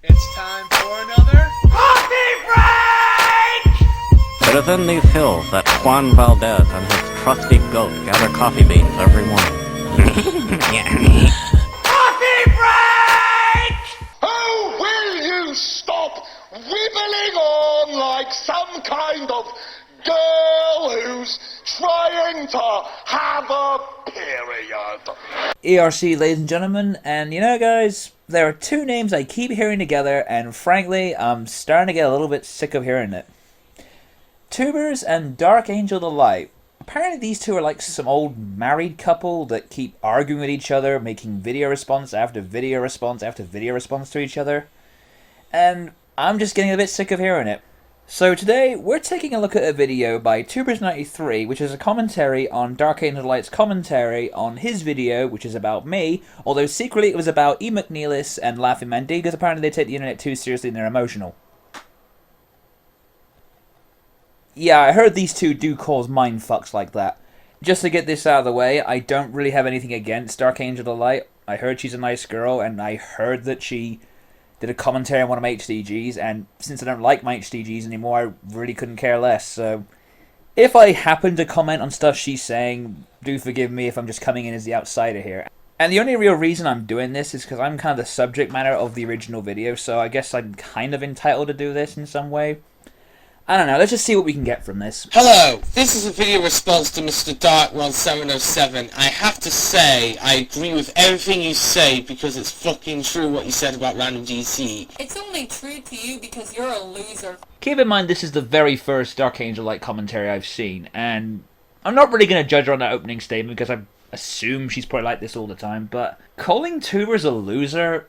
It's time for another coffee break! It is in these hills that Juan Valdez and his trusty goat gather coffee beans every morning. Coffee break! Oh, will you stop wibbling on like some kind of girl who's trying to have a period? ERC, ladies and gentlemen, and you know, guys, there are two names I keep hearing together, and frankly, I'm starting to get a little bit sick of hearing it. Tubers and Dark Angel the Light. Apparently these two are like some old married couple that keep arguing with each other, making video response after video response after video response to each other. And I'm just getting a bit sick of hearing it. So today, we're taking a look at a video by Tubers93, which is a commentary on Dark Angel the Light's commentary on his video, which is about me, although secretly it was about E. McNeilis and Laughing Mandy, because apparently they take the internet too seriously and they're emotional. Yeah, I heard these two do cause mindfucks like that. Just to get this out of the way, I don't really have anything against Dark Angel the Light. I heard she's a nice girl, and I heard that she did a commentary on one of my HDGs, and since I don't like my HDGs anymore, I really couldn't care less, so if I happen to comment on stuff she's saying, do forgive me if I'm just coming in as the outsider here. And the only real reason I'm doing this is because I'm kind of the subject matter of the original video, so I guess I'm kind of entitled to do this in some way. I don't know, let's just see what we can get from this. Hello, this is a video response to Mr. Dark1707. I have to say, I agree with everything you say because it's fucking true what you said about RandomDCE. It's only true to you because you're a loser. Keep in mind this is the very first Dark Angel Light commentary I've seen, and I'm not really going to judge her on that opening statement because I assume she's probably like this all the time, but calling Tubers a loser,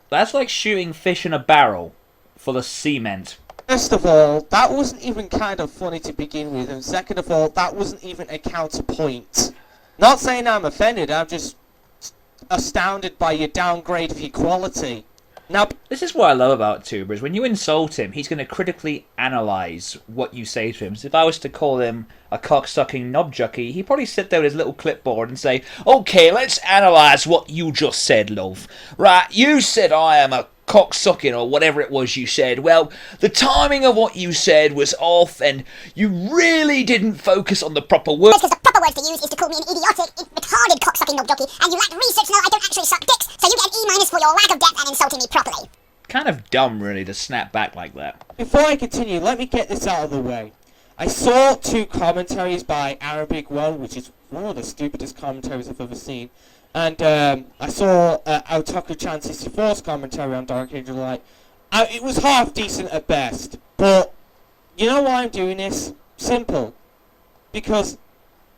that's like shooting fish in a barrel full of cement. First of all, that wasn't even kind of funny to begin with, and second of all, that wasn't even a counterpoint. Not saying I'm offended, I'm just astounded by your downgrade of equality. Now, this is what I love about Tubers. When you insult him, he's going to critically analyse what you say to him. So if I was to call him a cock-sucking knob jockey, he'd probably sit there with his little clipboard and say, "Okay, let's analyse what you just said, love. Right, you said I am a cock-sucking or whatever it was you said. Well, the timing of what you said was off and you really didn't focus on the proper word." Because the proper word to use is to call me an idiotic, retarded cocksucking knob jockey, and you lack research to know I don't actually suck dicks, so you get an E- for your lack of depth and insulting me properly. Kind of dumb, really, to snap back like that. before I continue, let me get this out of the way. I saw two commentaries by Arabic One, which is one of the stupidest commentaries I've ever seen. And I saw Aotaku-chan 64's commentary on Dark Angel Light. It was half decent at best. But you know why I'm doing this? Simple. Because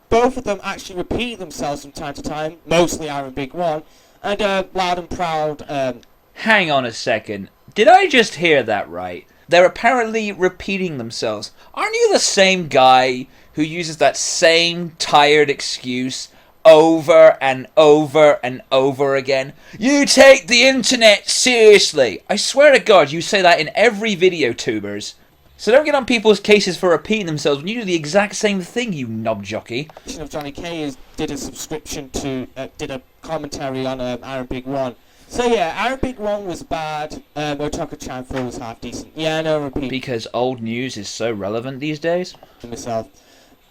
both of them actually repeat themselves from time to time, mostly Arabic One, and Loud and Proud. Hang on a second. Did I just hear that right? They're apparently repeating themselves. Aren't you the same guy who uses that same tired excuse over and over and over again? You take the internet seriously. I swear to God, you say that in every video, Tubers. So don't get on people's cases for repeating themselves when you do the exact same thing, you knob jockey. Of Johnny K did a subscription to, did a commentary on Arabic One. So yeah, Arabic One was bad, Otaku-chan 4 was half decent. Yeah, no repeat. Because old news is so relevant these days? Myself.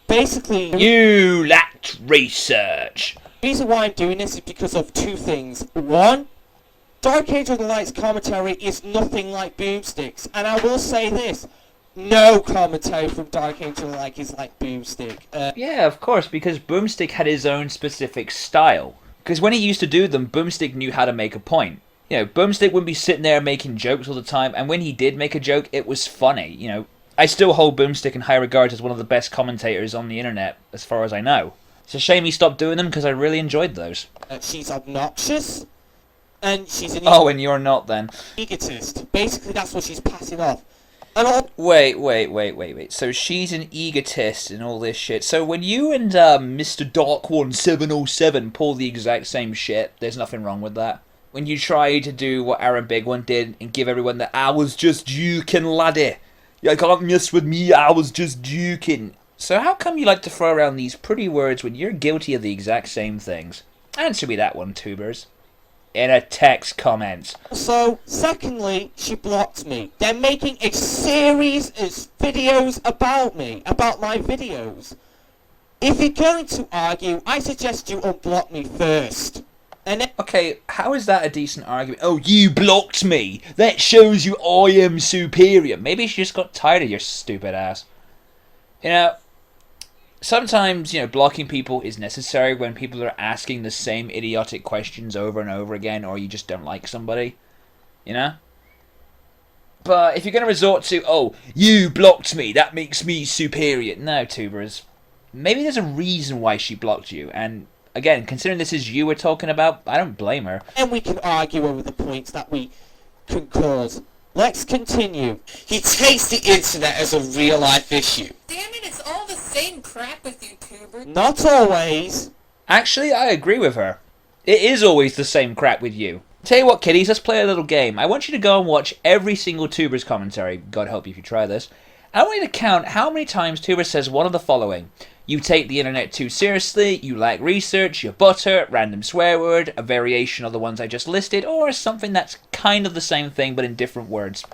Basically, You lacked research. the reason why I'm doing this is because of two things. One, Dark Angel the Light's commentary is nothing like Boomstick's. And I will say this, no commentary from Dark Angel the Light is like Boomstick. Yeah, of course, because Boomstick had his own specific style. Because when he used to do them, Boomstick knew how to make a point. You know, Boomstick wouldn't be sitting there making jokes all the time, and when he did make a joke, it was funny, you know. I still hold Boomstick in high regards as one of the best commentators on the internet, as far as I know. It's a shame he stopped doing them, because I really enjoyed those. She's obnoxious, and she's an Oh, and you're not, then. egotist. Basically, that's what she's passing off. And all Wait. So she's an egotist and all this shit. So when you and Mr. Dark1707 pull the exact same shit, there's nothing wrong with that. When you try to do what Aaron Big One did and give everyone the "I was just joking, laddie. You can't mess with me, I was just joking." So how come you like to throw around these pretty words when you're guilty of the exact same things? Answer me that one, Tubers. in a text comment. So, secondly, she blocked me. They're making a series of videos about me, about my videos. If you're going to argue, I suggest you unblock me first. And then Okay, how is that a decent argument? Oh, you blocked me! That shows you I am superior. Maybe she just got tired of your stupid ass. You know, sometimes, blocking people is necessary when people are asking the same idiotic questions over and over again, or you just don't like somebody. But if you're going to resort to, oh, you blocked me, that makes me superior. No, tubers. Maybe there's a reason why she blocked you, and again, considering this is you we're talking about, I don't blame her. and we can argue over the points that we can cause. Let's continue. He takes the internet as a real-life issue. Damn it, it's all the same crap with you, Tuber. Not always. Actually, I agree with her. It is always the same crap with you. Tell you what, kiddies, let's play a little game. I want you to go and watch every single Tuber's commentary. God help you if you try this. I want you to count how many times Tuber says one of the following. You take the internet too seriously, you lack research, you're butter, random swear word, a variation of the ones I just listed, or something that's kind of the same thing but in different words.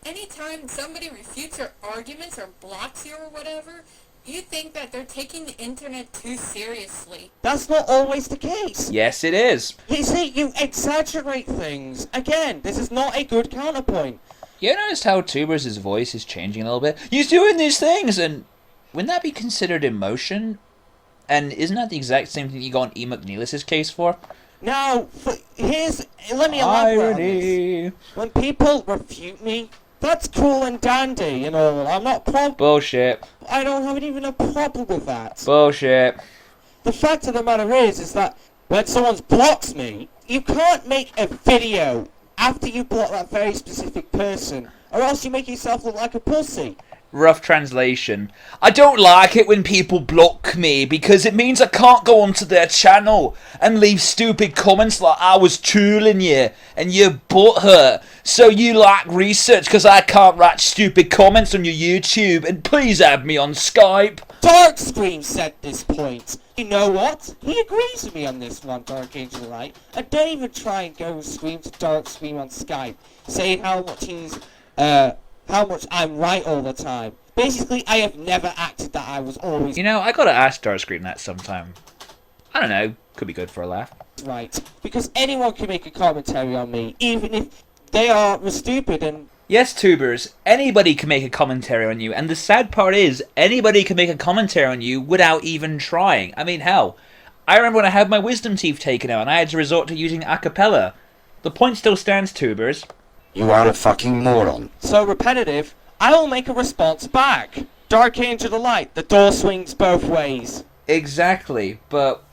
Anytime somebody refutes your arguments or blocks you or whatever, you think that they're taking the internet too seriously. That's not always the case. Yes, it is. You see, you exaggerate things. Again, this is not a good counterpoint. You noticed how Tuber's voice is changing a little bit? He's doing these things, and wouldn't that be considered emotion? And isn't that the exact same thing you got on E. McNeilis' case for? Now, let me elaborate on this. When people refute me, that's cool and dandy and all. I'm not Bullshit. I don't have even a problem with that. Bullshit. The fact of the matter is that when someone blocks me, you can't make a video after you block that very specific person, or else you make yourself look like a pussy. Rough translation. I don't like it when people block me because it means I can't go onto their channel and leave stupid comments like I was trolling you and you butthurt. So you lack research because I can't write stupid comments on your YouTube, and please add me on Skype. Darkscream said this point. You know what? He agrees with me on this one, Dark Angel Light. And don't even try and go and scream to Darkscream on Skype, saying how much I'm right all the time. Basically, I have never acted that I was always I gotta ask Starscream that sometime. I don't know, could be good for a laugh. right. Because anyone can make a commentary on me, even if they are stupid and... Yes, Tubers, anybody can make a commentary on you, and the sad part is, anybody can make a commentary on you without even trying. I mean, hell, I remember when I had my wisdom teeth taken out and I had to resort to using a cappella. The point still stands, Tubers. You are a fucking moron. So repetitive, I will make a response back. Dark Angel the Light, the door swings both ways. Exactly, but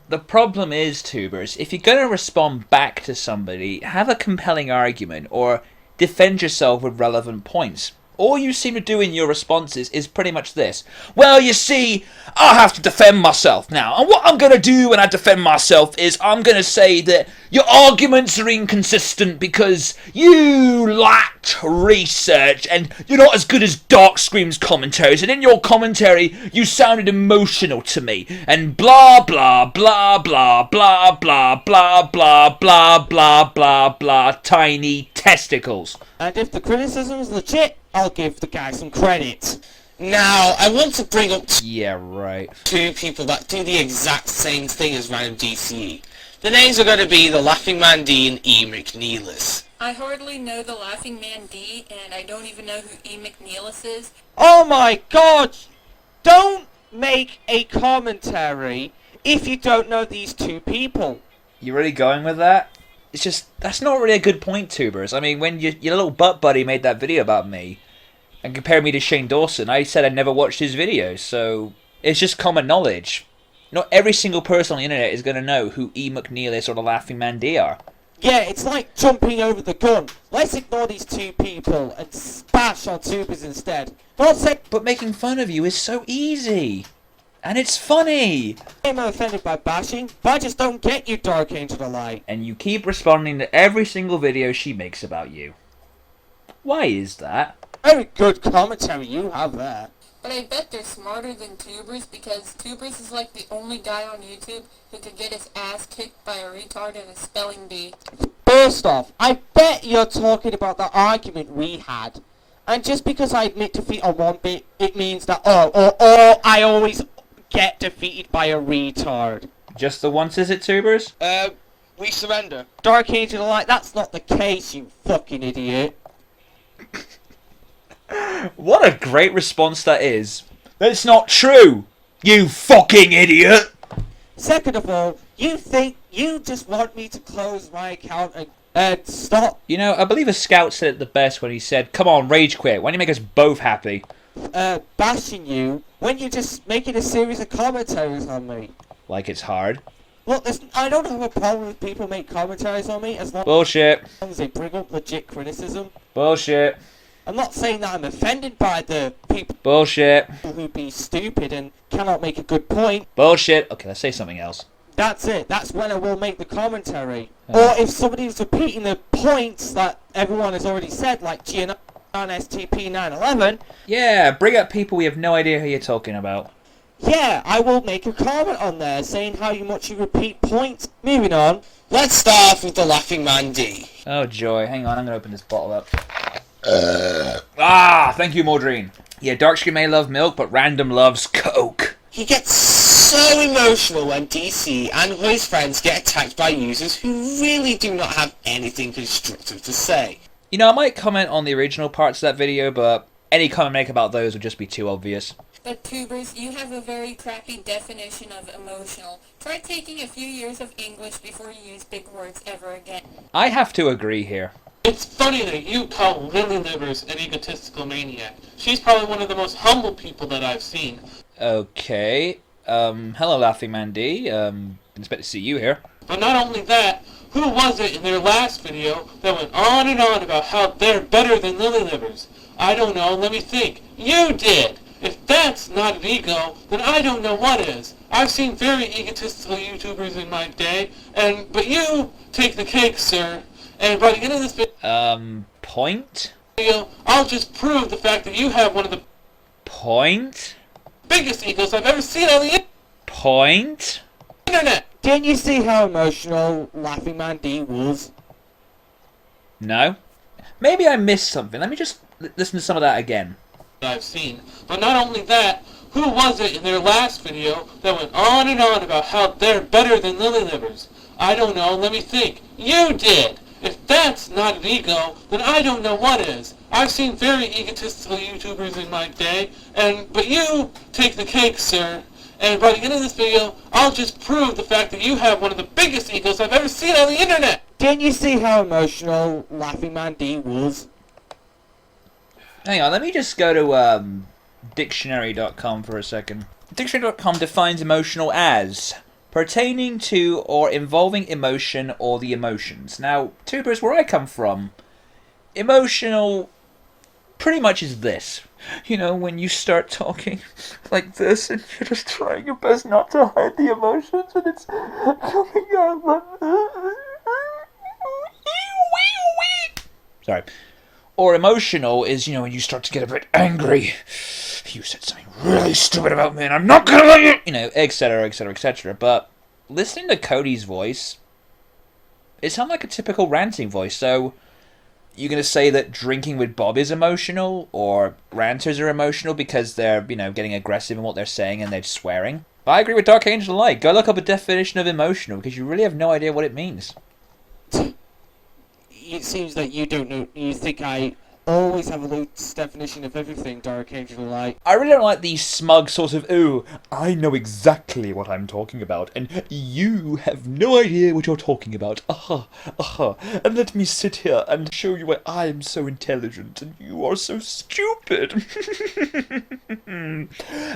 the problem is, Tubers, if you're going to respond back to somebody, have a compelling argument, or defend yourself with relevant points. All you seem to do in your responses is pretty much this. Well, you see, I have to defend myself now. And what I'm going to do when I defend myself is I'm going to say that your arguments are inconsistent because you lacked research and you're not as good as Darkscream's commentaries. And in your commentary, you sounded emotional to me. And blah, blah, blah, blah, blah, blah, blah, blah, blah, blah, blah, blah, tiny testicles. And if the criticism is legit, I'll give the guy some credit. Now, I want to bring up Yeah, right. two people that do the exact same thing as RandomDCE. The names are going to be the Laughing Man D and E. McNeilis. I hardly know the Laughing Man D, and I don't even know who E. McNeilis is. Oh my god! Don't make a commentary if you don't know these two people. You really going with that? It's just, that's not really a good point, Tubers. I mean, when your little butt buddy made that video about me and compared me to Shane Dawson, I said I never watched his videos, so it's just common knowledge. Not every single person on the internet is going to know who E. McNeilis or the Laughing Man D are. Yeah, it's like jumping over the gun. Let's ignore these two people and bash on tubers instead. Not say But making fun of you is so easy. And it's funny. I'm offended by bashing, but I just don't get you, Dark Angel the Light. And you keep responding to every single video she makes about you. Why is that? Very good commentary you have there. But I bet they're smarter than tubers because tubers is like the only guy on YouTube who could get his ass kicked by a retard in a spelling bee. First off, I bet you're talking about the argument we had. And just because I admit defeat on one bit, it means that, I always get defeated by a retard. Just the once, is it, tubers? We surrender. Dark Angel of Light, that's not the case, you fucking idiot. What a great response that is. That's not true, you fucking idiot! Second of all, you think you just want me to close my account and stop You know, I believe a scout said it the best when he said, come on, rage quit, why don't you make us both happy? bashing you when you're just making a series of commentaries on me? Like it's hard. Look, I don't have a problem with people make commentaries on me as long Bullshit. as they bring up legit criticism. Bullshit. I'm not saying that I'm offended by the people Bullshit. who be stupid and cannot make a good point. Bullshit. Okay, let's say something else. That's it. That's when I will make the commentary. Or if somebody's repeating the points that everyone has already said, like GN9 STP 911, Yeah, bring up people we have no idea who you're talking about. yeah, I will make a comment on there saying how much you repeat points. Moving on. Let's start off with the Laughing Man D. Oh joy, hang on, I'm gonna open this bottle up. Thank you, Maudrine. Yeah, Darkscreen may love milk, but Random loves Coke. He gets so emotional when DC and his friends get attacked by users who really do not have anything constructive to say. You know, I might comment on the original parts of that video, but any comment I make about those would just be too obvious. But tubers, you have a very crappy definition of emotional. Try taking a few years of English before you use big words ever again. I have to agree here. It's funny that you call Lily Livers an egotistical maniac. She's probably one of the most humble people that I've seen. Okay. Hello, Laughing Man D. Didn't expect to see you here. But not only that, who was it in their last video that went on and on about how they're better than Lily Livers? I don't know, let me think. You did! If that's not an ego, then I don't know what is. I've seen very egotistical YouTubers in my day, but you take the cake, sir. And by the end of this Point? video, I'll just prove the fact that you have one of the Point? biggest egos I've ever seen on the Point? internet. Didn't you see how emotional Laughing Man D was? No? Maybe I missed something. Let me just listen to some of that again. I've seen. But not only that, who was it in their last video that went on and on about how they're better than Lily Livers? I don't know, let me think. You did! If that's not an ego, then I don't know what is. I've seen very egotistical YouTubers in my day, but you take the cake, sir. And by the end of this video, I'll just prove the fact that you have one of the biggest egos I've ever seen on the internet! Didn't you see how emotional Laughing Man D was? Hang on, let me just go to dictionary.com for a second. Dictionary.com defines emotional as pertaining to or involving emotion or the emotions. Now, tubers, where I come from, emotional pretty much is this. You know, when you start talking like this and you're just trying your best not to hide the emotions and it's coming out. Sorry. Or emotional is, you know, when you start to get a bit angry. You said something really stupid about me and I'm not gonna let you... You know, etc, etc, etc. But listening to Cody's voice, it sounds like a typical ranting voice. So, you're gonna say that drinking with Bob is emotional? Or ranters are emotional because they're, you know, getting aggressive in what they're saying and they're swearing? I agree with Dark Angel Light. Go look up a definition of emotional because you really have no idea what it means. It seems that you don't know. You think I always have a loose definition of everything, Dark Angel Light. I really don't like these smug sort of, ooh, I know exactly what I'm talking about, and you have no idea what you're talking about. And let me sit here and show you why I'm so intelligent and you are so stupid.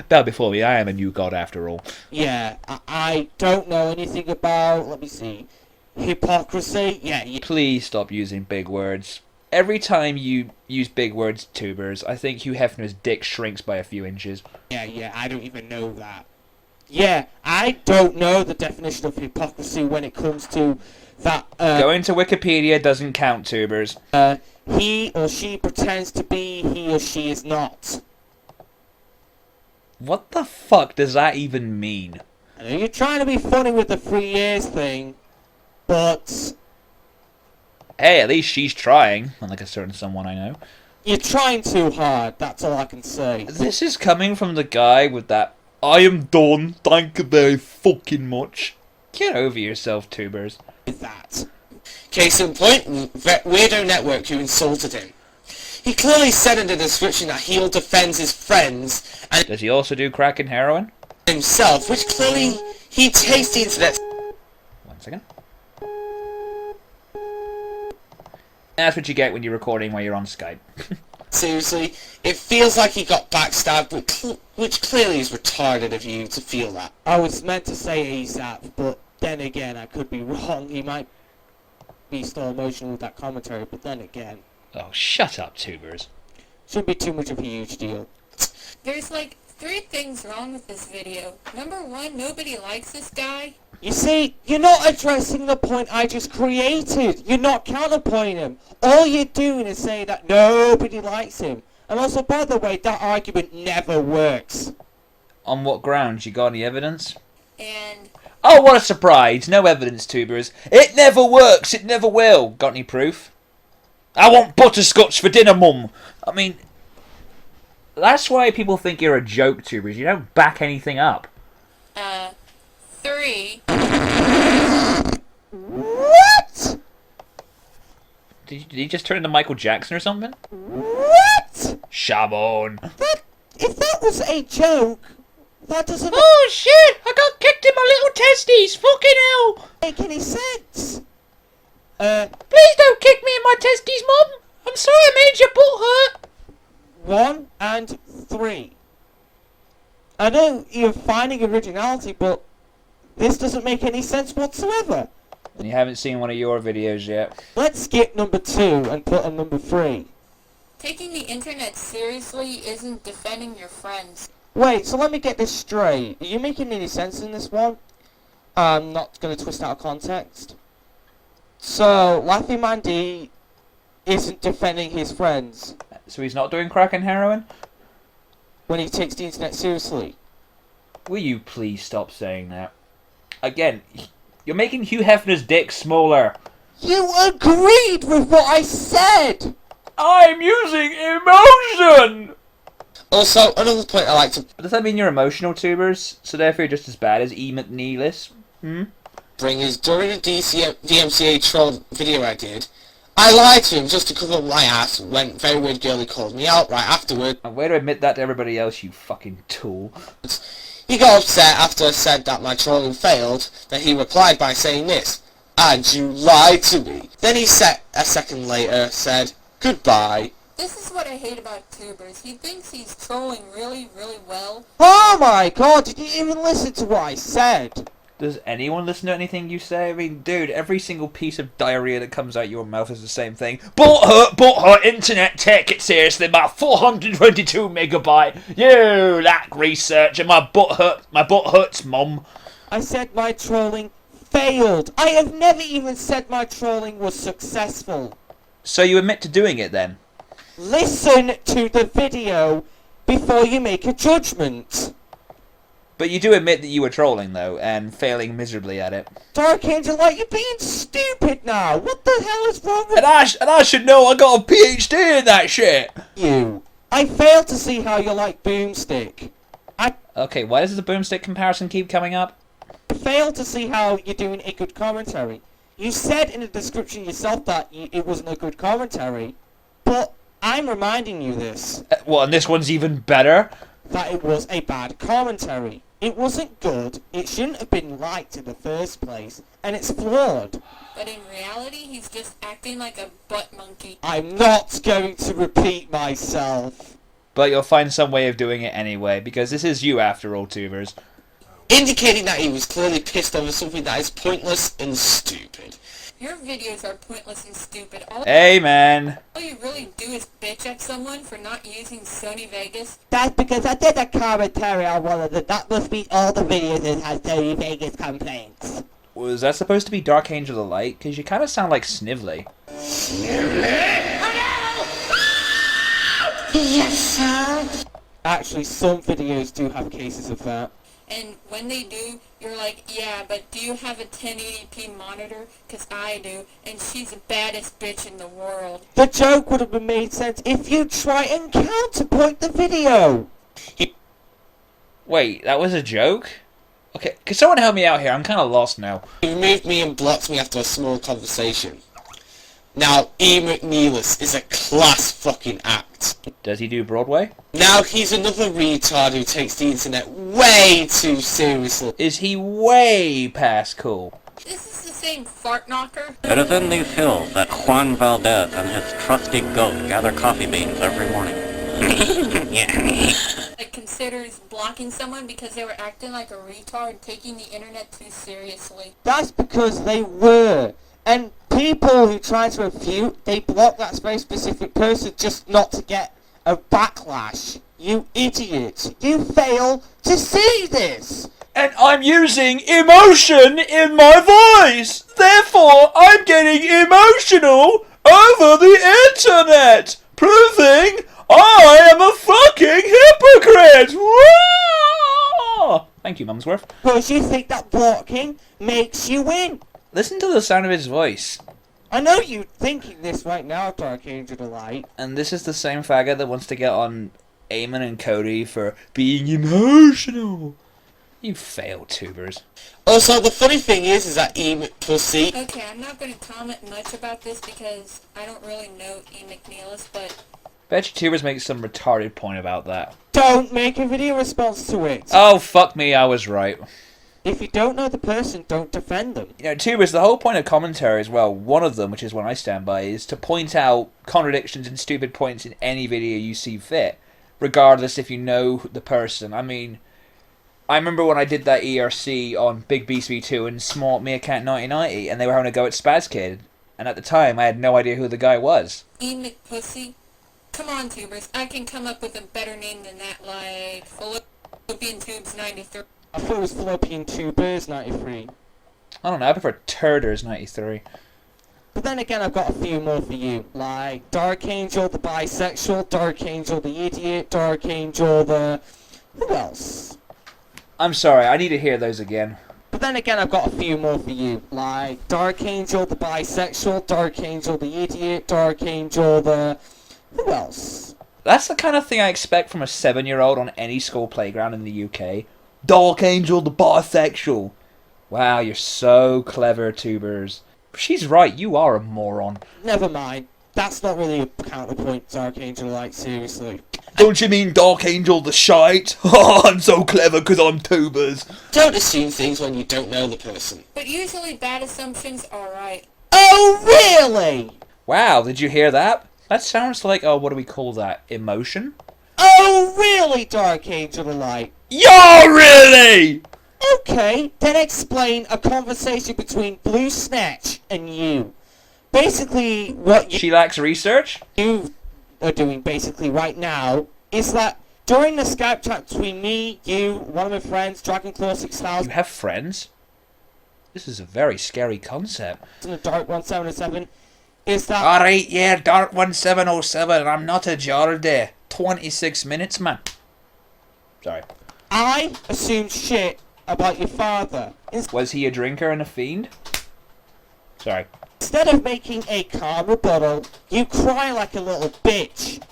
Bow before me, I am a new god after all. Yeah, I don't know anything about, let me see, hypocrisy? Yeah. Please stop using big words. Every time you use big words, tubers, I think Hugh Hefner's dick shrinks by a few inches. Yeah, I don't even know that. Yeah, I don't know the definition of hypocrisy when it comes to that, Going to Wikipedia doesn't count, tubers. He or she pretends to be, he or she is not. What the fuck does that even mean? I know you're trying to be funny with the 3 years thing, but Hey, at least she's trying, unlike a certain someone I know. you're trying too hard, that's all I can say. This is coming from the guy with that, I am done, thank you very fucking much. Get over yourself, tubers. With that. Case in point, Weirdo Network who insulted him. He clearly said in the description that he'll defend his friends and Does he also do crack and heroin? himself, which clearly he takes the internet 1 second. That's what you get when you're recording while you're on Skype. seriously. It feels like he got backstabbed, which clearly is retarded of you to feel that. I was meant to say ASAP, but then again, I could be wrong. He might be still emotional with that commentary, but then again, Oh, shut up, tubers. shouldn't be too much of a huge deal. There's like 3 things wrong with this video. Number 1, nobody likes this guy. You see, you're not addressing the point I just created. You're not counterpointing him. All you're doing is saying that nobody likes him. And also, by the way, that argument never works. On what grounds? You got any evidence? And Oh, what a surprise! No evidence, tubers. It never works, it never will. Got any proof? I want butterscotch for dinner, mum. I mean, that's why people think you're a joke, tubers. You don't back anything up. 3, What? Did he just turn into Michael Jackson or something? What? Shabon. If that was a joke, that doesn't Oh shit! I got kicked in my little testes! Fucking hell! make any sense. Please don't kick me in my testes, mum! I'm sorry I made your butt hurt! 1 and 3. I know you're finding originality, but this doesn't make any sense whatsoever. And you haven't seen one of your videos yet. Let's skip number 2 and put on number 3. taking the internet seriously isn't defending your friends. Wait, so let me get this straight. Are you making any sense in this one? I'm not going to twist out of context. So, Laughing Man D isn't defending his friends So he's not doing crack and heroin? when he takes the internet seriously. Will you please stop saying that? Again, you're making Hugh Hefner's dick smaller. You agreed with what I said! I'm using emotion! Also, another point I like to Does that mean you're emotional, tubers? So therefore you're just as bad as E. McNeilis? bring is during the DMCA troll video I did, I lied to him just to cover my ass when Very Weird Girlie called me out right afterward. And way to admit that to everybody else, you fucking tool. He got upset after I said that my trolling failed, then he replied by saying this, "And you lied to me." Then he said, a second later, said, "Goodbye." This is what I hate about tubers. He thinks he's trolling really, really well. Oh my god, did you even listen to what I said? Does anyone listen to anything you say? I mean, dude, every single piece of diarrhea that comes out your mouth is the same thing. Butt hurt, internet, take it seriously, my 422 megabyte. You lack research and my butt hurts, mum. I said my trolling failed. I have never even said my trolling was successful. So you admit to doing it then? Listen to the video before you make a judgment. But you do admit that you were trolling, though, and failing miserably at it. Dark Angel Light, you're being stupid now. What the hell is wrong with And I should know I got a PhD in that shit. you? I fail to see how you like Boomstick. I Okay, why does the boomstick comparison keep coming up? fail to see how you're doing a good commentary. You said in the description yourself that it wasn't a good commentary, but I'm reminding you this, What, and this one's even better? that it was a bad commentary. It wasn't good, it shouldn't have been liked in the first place, and it's flawed. But in reality, he's just acting like a butt monkey. I'm not going to repeat myself. But you'll find some way of doing it anyway, because this is you after all, tubers. Indicating that he was clearly pissed over something that is pointless and stupid. Your videos are pointless and stupid. Amen. All you really do is bitch at someone for not using Sony Vegas. That's because I did a commentary on one of them. That must be all the videos that has Sony Vegas complaints. Was that supposed to be Dark Angel the Light? Because you kind of sound like Snively. Yes, sir. actually some videos do have cases of that. And when they do, you're like, yeah, but do you have a 1080p monitor? 'Cause I do, and she's the baddest bitch in the world. The joke would have been made sense if you try and counterpoint the video. Wait, that was a joke? Okay, can someone help me out here? I'm kind of lost now. He removed me and blocked me after a small conversation. Now, E. McNeilis is a class fucking act. Does he do Broadway? Now he's another retard who takes the internet way too seriously. Is he way past cool? This is the same fart knocker. It is in these hills that Juan Valdez and his trusty goat gather coffee beans every morning. That considers blocking someone because they were acting like a retard, taking the internet too seriously. That's because they were. And people who try to refute, they block that very specific person just not to get a backlash. You idiots. You fail to see this. And I'm using emotion in my voice! Therefore, I'm getting emotional over the internet! Proving I am a fucking hypocrite! Whoa! Thank you, Mumsworth. Because you think that blocking makes you win. Listen to the sound of his voice. I know you're thinking this right now, Dark Angel Delight. And this is the same faggot that wants to get on Eamon and Cody for being emotional. You failed, tubers. Also, the funny thing is that E. McPussy... Okay, I'm not going to comment much about this because I don't really know E. McNeilis, but... Bet you tubers make some retarded point about that. Don't make a video response to it. Oh, fuck me, I was right. If you don't know the person, don't defend them. You know, tubers, the whole point of commentary as well, one of them, which is one I stand by, is to point out contradictions and stupid points in any video you see fit, regardless if you know the person. I mean, I remember when I did that ERC on Big Beast V2 and Smart Me Account 1990, and they were having a go at Spaz Kid, and at the time I had no idea who the guy was. E. McPussy? Come on, tubers, I can come up with a better name than that, like Fallopian Tubes 93. I thought it was Fallopian Tubers 93. I don't know, I prefer Turders 93. But then again, I've got a few more for you. Like Dark Angel the Bisexual, Dark Angel the Idiot, Dark Angel the... Who else? I'm sorry, I need to hear those again. But then again, I've got a few more for you. Like Dark Angel the Bisexual, Dark Angel the Idiot, Dark Angel the... Who else? That's the kind of thing I expect from a 7-year-old on any school playground in the UK. Dark Angel the Bisexual. Wow, you're so clever, tubers. She's right, you are a moron. Never mind. That's not really a counterpoint, Dark Angel, like, seriously. Don't you mean Dark Angel the shite? Oh, I'm so clever because I'm tubers. Don't assume things when you don't know the person. But usually bad assumptions are right. Oh, really? Wow, did you hear that? That sounds like, oh, what do we call that? Emotion? Oh, really, Dark Angel the Light? Yo, really? Okay, then explain a conversation between Blue Snatch and you. Basically, what She lacks research? you are doing basically right now is that during the Skype chat between me, you, one of my friends, Dragonclaw 6000, You have friends? This is a very scary concept. and the Dark 177, is that Alright, yeah, Dark 1707, I'm not a Geordie. 26 minutes, man. Sorry. I assumed shit about your father. Was he a drinker and a fiend? Sorry. Instead of making a calm rebuttal, you cry like a little bitch.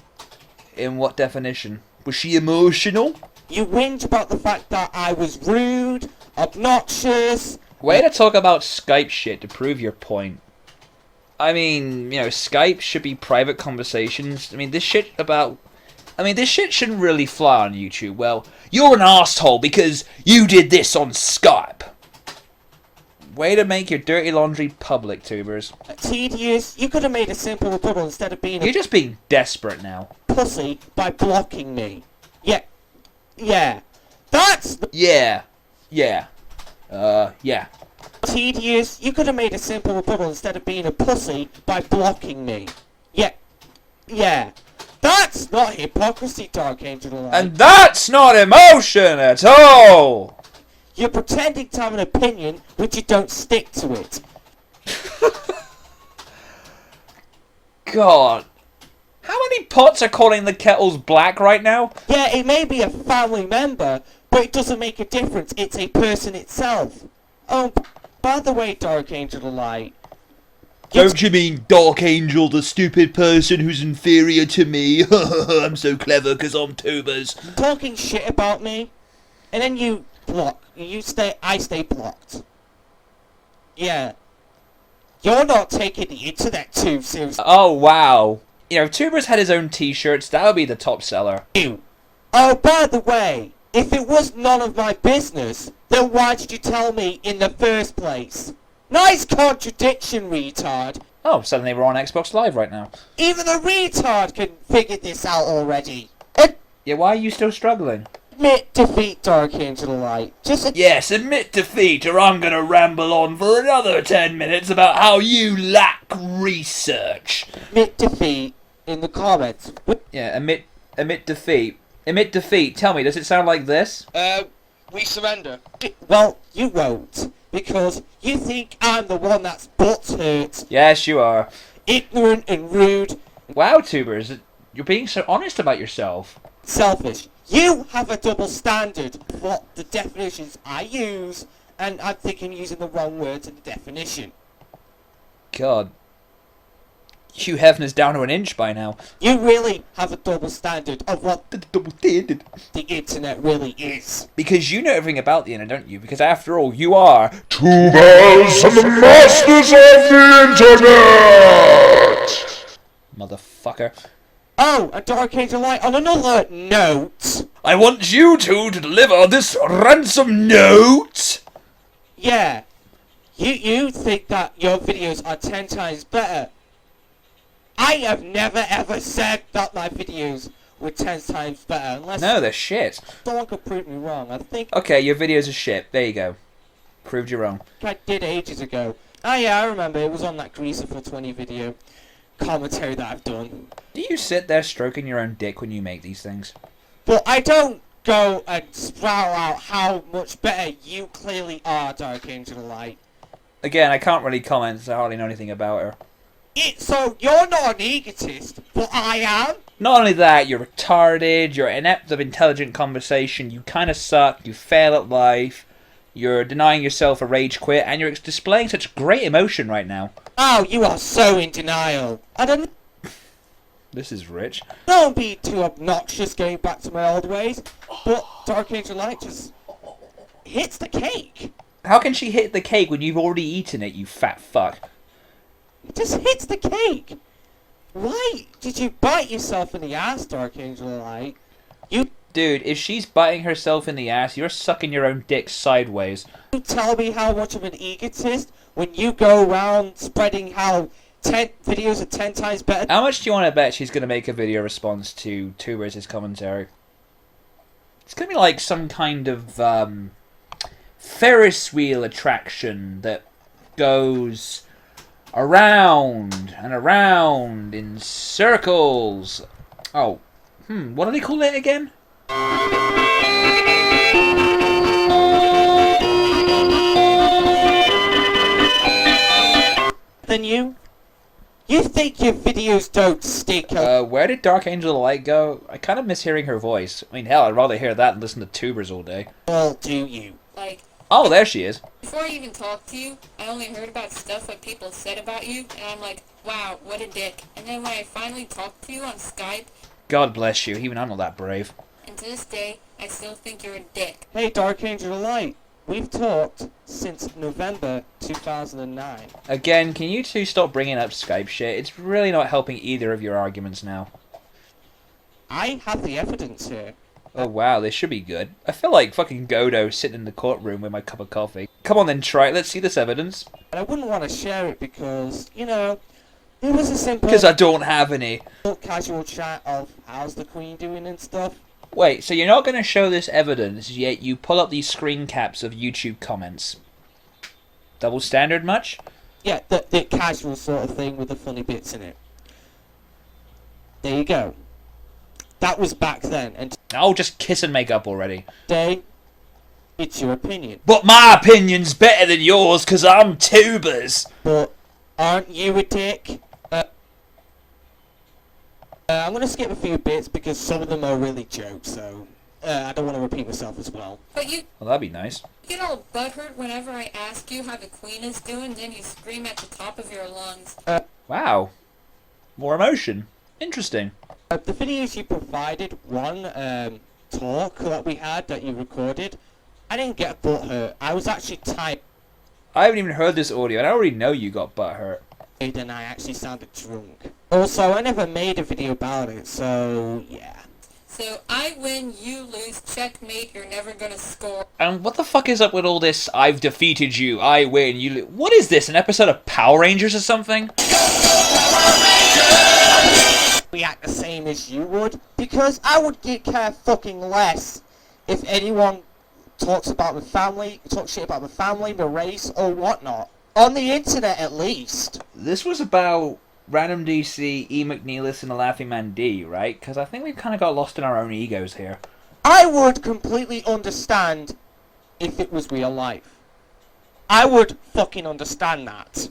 In what definition? Was she emotional? You whinge about the fact that I was rude, obnoxious. Way to talk about Skype shit to prove your point. I mean, you know, Skype should be private conversations. I mean, this shit shouldn't really fly on YouTube. Well, you're an asshole because you did this on Skype. Way to make your dirty laundry public, tubers. Tedious. You could have made a simple rebuttal instead of being You're a just being desperate now. pussy by blocking me. Yeah. That's Yeah. tedious. You could have made a simple rebuttal instead of being a pussy by blocking me. Yeah. That's not hypocrisy, Dark Angel. And that's not emotion at all! You're pretending to have an opinion, but you don't stick to it. God. How many pots are calling the kettles black right now? Yeah, it may be a family member, but it doesn't make a difference. It's a person itself. Oh, by the way, Dark Angel of Light. Don't you mean Dark Angel, the stupid person who's inferior to me? I'm so clever because I'm tubers. Talking shit about me, and then you block. I stay blocked. Yeah. You're not taking the internet too seriously. Oh, wow. You know, if Tubers had his own t-shirts, that would be the top seller. Oh, by the way, if it was none of my business, then why did you tell me in the first place? Nice contradiction, retard. Oh, suddenly we're on Xbox Live right now. Even a retard can figure this out already. Yeah, why are you still struggling? Admit defeat, Dark Angel Light. Yes, admit defeat, or I'm gonna ramble on for another 10 minutes about how you lack research. Admit defeat in the comments. Yeah, admit defeat. Admit defeat. Tell me, does it sound like this? We surrender. Well, you won't, because you think I'm the one that's butt hurt, Yes, you are. ignorant and rude, Wow, Tubers, you're being so honest about yourself. selfish. You have a double standard of what the definitions I use, and I'm thinking using the wrong words in the definition. God. Hugh Hefner's down to an inch by now. You really have a double standard of what The double standard. the internet really is. Because you know everything about the internet, don't you? Because after all, you are... Tubers and the masters of the internet! Motherfucker. Oh, and Dark Angel Light, on another note... I want you two to deliver this ransom note. Yeah, you think that your videos are 10 times better. I have never ever said that my videos were 10 times better, unless No, they're shit. someone could prove me wrong. I think Okay, your videos are shit. There you go. Proved you wrong. I did ages ago. Oh yeah, I remember, it was on that Greaser for 20 video commentary that I've done. Do you sit there stroking your own dick when you make these things? But I don't go and sprout out how much better you clearly are, Dark Angel Light. Again, I can't really comment, so I hardly know anything about her. So you're not an egotist, but I am? Not only that, you're retarded, you're inept of intelligent conversation, you kinda suck, you fail at life, you're denying yourself a rage quit, and you're displaying such great emotion right now. Oh, you are so in denial. I don't... This is rich. Don't be too obnoxious going back to my old ways, but Dark Angel Light just hits the cake. How can she hit the cake when you've already eaten it, you fat fuck? It just hits the cake. Why did you bite yourself in the ass, Dark Angel Light? Dude, if she's biting herself in the ass, you're sucking your own dick sideways. You tell me how much of an egotist when you go around spreading how 10 videos are 10 times better. How much do you want to bet she's going to make a video response to Tubers' commentary? It's going to be like some kind of Ferris wheel attraction that goes around and around in circles. Oh, what do they call it again? Then you think your videos don't stick out. Where did Dark Angel of the Light go? I kind of miss hearing her voice. I mean, hell, I'd rather hear that than listen to Tubers all day. Well, do you? Like, Oh, there she is. before I even talked to you, I only heard about stuff what people said about you, and I'm like, wow, what a dick. And then when I finally talked to you on Skype, God bless you. Even I'm not that brave. and to this day, I still think you're a dick. Hey, Dark Angel Light. We've talked since November 2009. Again, can you two stop bringing up Skype shit? It's really not helping either of your arguments now. I have the evidence here. Oh wow, this should be good. I feel like fucking Godo sitting in the courtroom with my cup of coffee. Come on then, try it. Let's see this evidence. And I wouldn't want to share it because, you know, it was a simple Because I don't have any. casual chat of how's the Queen doing and stuff. Wait, so you're not going to show this evidence, yet you pull up these screen caps of YouTube comments. Double standard much? Yeah, the casual sort of thing with the funny bits in it. There you go. That was back then, and Oh, just kiss and make up already. today, it's your opinion. But my opinion's better than yours because I'm Tubers. But aren't you a dick? I I'm going to skip a few bits because some of them are really jokes, so I don't want to repeat myself as well. But you Well, that'd be nice. get all butthurt whenever I ask you how the Queen is doing, then you scream at the top of your lungs. Wow. More emotion. Interesting. The videos you provided, one talk that we had that you recorded, I didn't get butthurt. I was actually tired I haven't even heard this audio, and I already know you got butthurt. and I actually sounded drunk. Also, I never made a video about it, so yeah. So I win, you lose, checkmate, you're never gonna score. And what the fuck is up with all this, I've defeated you, I win, you what is this, an episode of Power Rangers or something? React the same as you would, because I would care fucking less if anyone talks about my family, talks shit about my family, my race, or whatnot. On the internet, at least. This was about RandomDCE, E. McNeilis, and the Laughing Man D, right? Because I think we've kind of got lost in our own egos here. I would completely understand if it was real life. I would fucking understand that.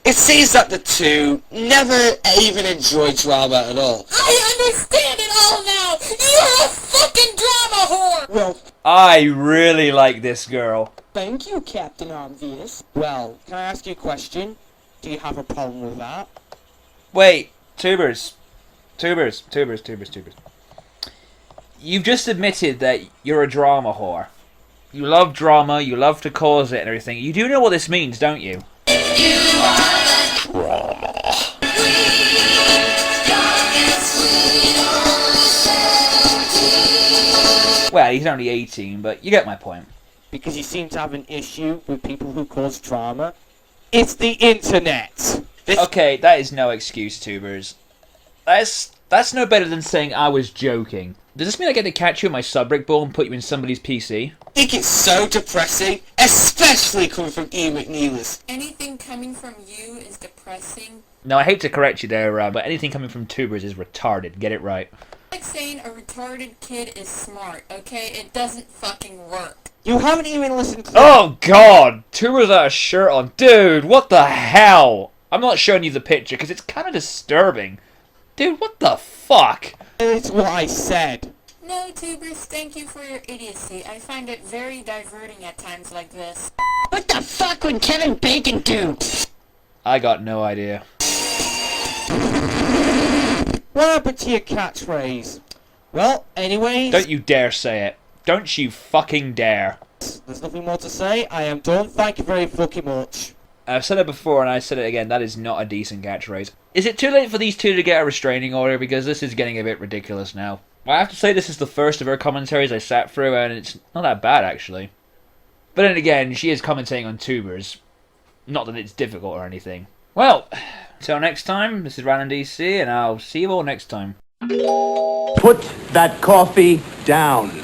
It seems that the two never even enjoy drama at all. I understand it all now! You're a fucking drama whore! Well, I really like this girl. thank you, Captain Obvious. Well, can I ask you a question? Do you have a problem with that? Wait, Tubers. You've just admitted that you're a drama whore. You love drama, you love to cause it and everything. You do know what this means, don't you? Well, he's only 18, but you get my point. Because you seem to have an issue with people who cause drama. It's the internet! Okay, that is no excuse, Tubers. That's no better than saying I was joking. Does this mean I get to catch you in my subbrick ball and put you in somebody's PC? I think it's so depressing, especially coming from E. McNeilis. Anything coming from you is depressing. No, I hate to correct you there, but anything coming from Tubers is retarded. Get it right. Like saying a retarded kid is smart, okay? It doesn't fucking work. You haven't even listened to Oh god! Tubers without a shirt on. Dude, what the hell? I'm not showing you the picture because it's kind of disturbing. Dude, what the fuck? It's what I said. No, Tubers, thank you for your idiocy. I find it very diverting at times like this. What the fuck would Kevin Bacon do? I got no idea. What happened to your catchphrase? Well, anyways... Don't you dare say it. Don't you fucking dare. There's nothing more to say. I am done. Thank you very fucking much. I've said it before and I said it again, that is not a decent catchphrase. Is it too late for these two to get a restraining order? Because this is getting a bit ridiculous now. I have to say this is the first of her commentaries I sat through and it's not that bad actually. But then again, she is commentating on Tubers. Not that it's difficult or anything. Well, until next time, this is RandomDCE and I'll see you all next time. Put that coffee down.